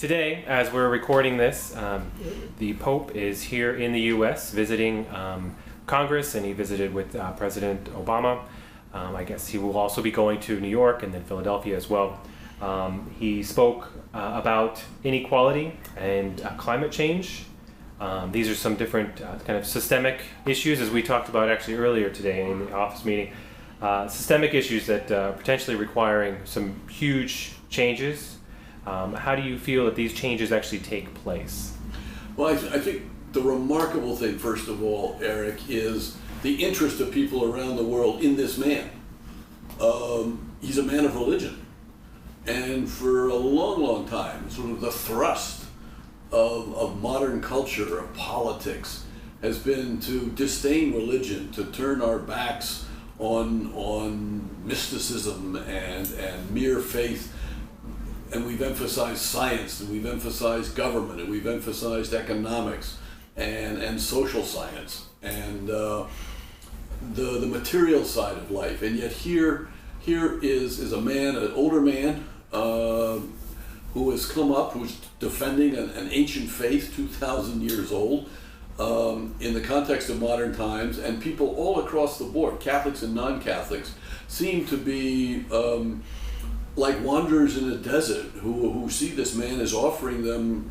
Today, as we're recording this, the Pope is here in the U.S. visiting Congress, and he visited with President Obama. I guess he will also be going to New York and then Philadelphia as well. He spoke about inequality and climate change. These are some different kind of systemic issues, as we talked about actually earlier today in the office meeting. Systemic issues that potentially requiring some huge changes. How do you feel that these changes actually take place? Well, I think the remarkable thing, first of all, Eric, is the interest of people around the world in this man. He's a man of religion. And for a long, long time, sort of the thrust of modern culture, of politics, has been to disdain religion, to turn our backs on mysticism and mere faith. And we've emphasized science, and we've emphasized government, and we've emphasized economics and social science and the material side of life. And yet here is a man, an older man, who has come up, who's defending an ancient faith, 2,000 years old, in the context of modern times, and people all across the board, Catholics and non-Catholics, seem to be like wanderers in a desert who see this man as offering them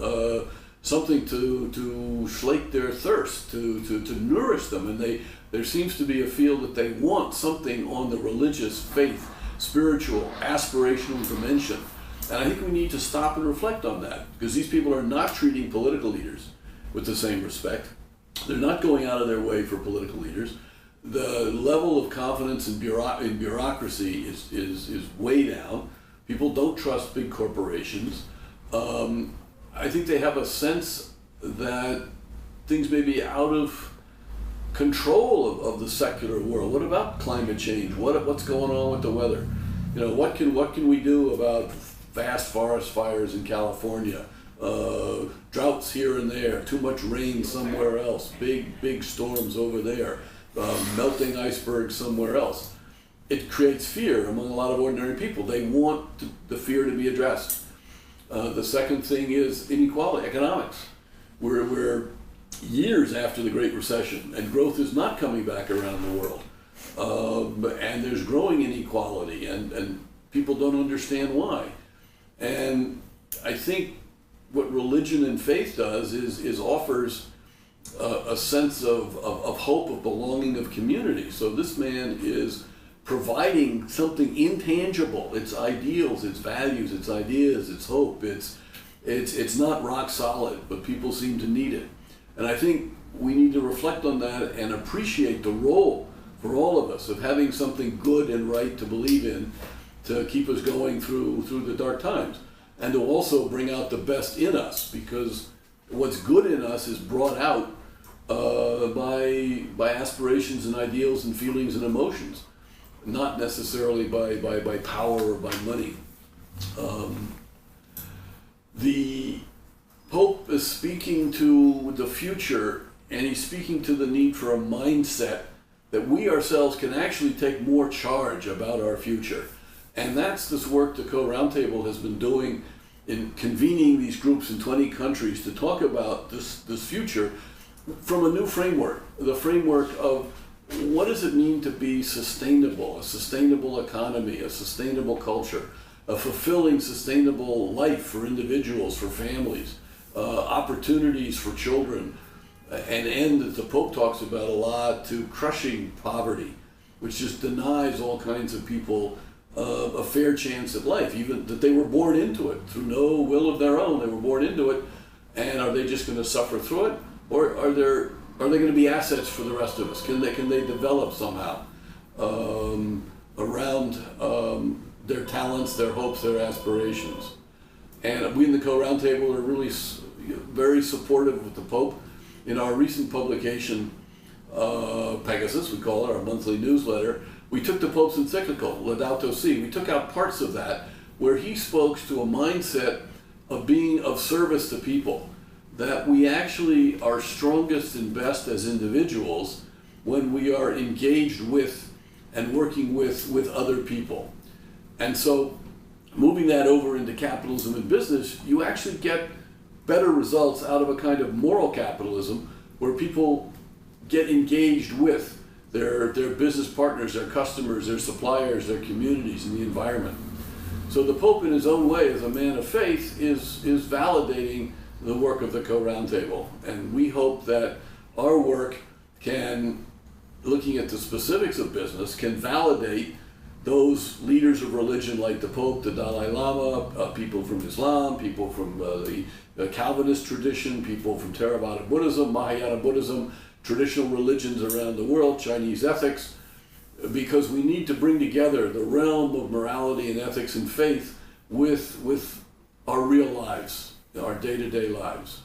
something to slake their thirst, to nourish them. And there seems to be a feel that they want something on the religious, faith, spiritual, aspirational dimension. And I think we need to stop and reflect on that, because these people are not treating political leaders with the same respect. They're not going out of their way for political leaders. The level of confidence in bureaucracy is way down. People don't trust big corporations. I think they have a sense that things may be out of control of the secular world. What about climate change? What's going on with the weather? You know, what can we do about vast forest fires in California? Droughts here and there, too much rain somewhere else, big storms over there, melting icebergs somewhere else. It creates fear among a lot of ordinary people. They want the fear to be addressed. The second thing is inequality, economics. We're years after the Great Recession, and growth is not coming back around the world. And there's growing inequality, and people don't understand why. And I think what religion and faith does is offers a sense of hope, of belonging, of community. So this man is providing something intangible, its ideals, its values, its ideas, its hope. It's not rock solid, but people seem to need it. And I think we need to reflect on that and appreciate the role for all of us of having something good and right to believe in, to keep us going through the dark times, and to also bring out the best in us, because what's good in us is brought out by aspirations and ideals and feelings and emotions, not necessarily by power or by money. The Pope is speaking to the future, and he's speaking to the need for a mindset that we ourselves can actually take more charge about our future. And that's this work the Co Roundtable has been doing in convening these groups in 20 countries to talk about this future from a new framework, the framework of what does it mean to be sustainable, a sustainable economy, a sustainable culture, a fulfilling, sustainable life for individuals, for families, opportunities for children, an end that the Pope talks about a lot, to crushing poverty, which just denies all kinds of people a fair chance at life, even that they were born into it through no will of their own. They were born into it, and are they just going to suffer through it, or are they going to be assets for the rest of us? Can they develop somehow around their talents, their hopes, their aspirations? And we in the Co Roundtable are really very supportive of the Pope. In our recent publication, Pegasus, we call it, our monthly newsletter, we took the Pope's encyclical, Laudato Si. We took out parts of that where he spoke to a mindset of being of service to people, that we actually are strongest and best as individuals when we are engaged with and working with other people. And so moving that over into capitalism and business, you actually get better results out of a kind of moral capitalism where people get engaged with their business partners, their customers, their suppliers, their communities, and the environment. So the Pope, in his own way, as a man of faith, is validating the work of the Co-Roundtable. And we hope that our work can, looking at the specifics of business, can validate those leaders of religion like the Pope, the Dalai Lama, people from Islam, people from the Calvinist tradition, people from Theravada Buddhism, Mahayana Buddhism, traditional religions around the world, Chinese ethics, because we need to bring together the realm of morality and ethics and faith with our real lives, our day-to-day lives.